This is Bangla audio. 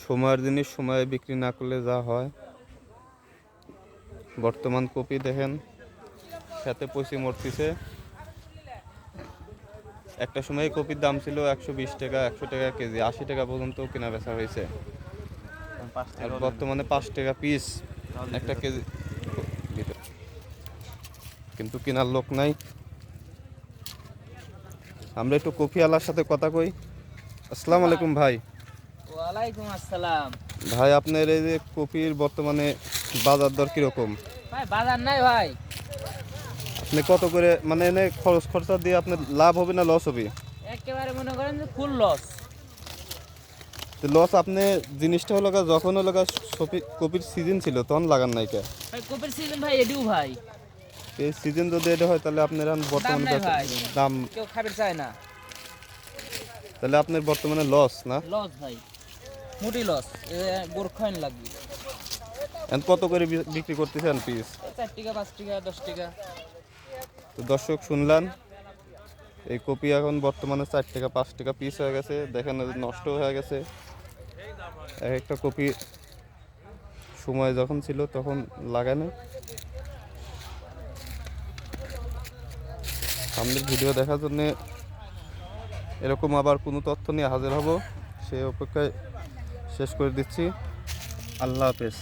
সময়ের জিনিস সময়ে বিক্রি না করলে যা হয়। বর্তমান কপি দেখেন খেতে পচে মরতেছে। একটা সময় কপির দাম ছিল 120 টাকা, 100 টাকা কেজি, 80 টাকা পর্যন্ত কেনা বেচা হয়েছে। আর বর্তমানে 5 টাকা পিস একটা কেজি, কিন্তু কেনার লোক নাই। আমরা একটু কপিওয়ালার সাথে কথা কই। আসসালামু আলাইকুম ভাই। ওয়ালাইকুম আসসালাম। ভাই আপনার এই যে কপির বর্তমানে বাজার দর কিরকম? ভাই বাজার নাই ভাই। আপনি কত করে মানে এনে খরচ খরচা দিয়ে আপনার লাভ হবে না লস হবে? একেবারে মনে করেন যে ফুল লস। তো লস আপনি জিনিসটা হলো যখন হলো কপির সিজন ছিল তখন লাগান নাই কে? ভাই কপির সিজন ভাই এডিও ভাই। এই সিজন যদি এটা হয় তাহলে আপনার দাম বর্তমানে নাই ভাই, দাম কেউ খাবে চায় না। তাহলে আপনার বর্তমানে লস না? লস ভাই, মোটি লস। গোরখাইন লাগবে। এখন কত করে বিক্রি করতেছেন পিস? 4 টাকা, 5 টাকা, 10 টাকা। তো দর্শক শুনলেন, এই কপি এখন বর্তমানে 4 টাকা 5 টাকা পিস হয়ে গেছে। দেখেন নষ্ট হয়ে গেছে। এক একটা কপি সময় যখন ছিল তখন লাগানো। সামনের ভিডিও দেখার জন্য এরকম আবার কোনো তথ্য নিয়ে হাজির হব, সেই অপেক্ষায় শেষ করে দিচ্ছি। আল্লাহ হাফেজ।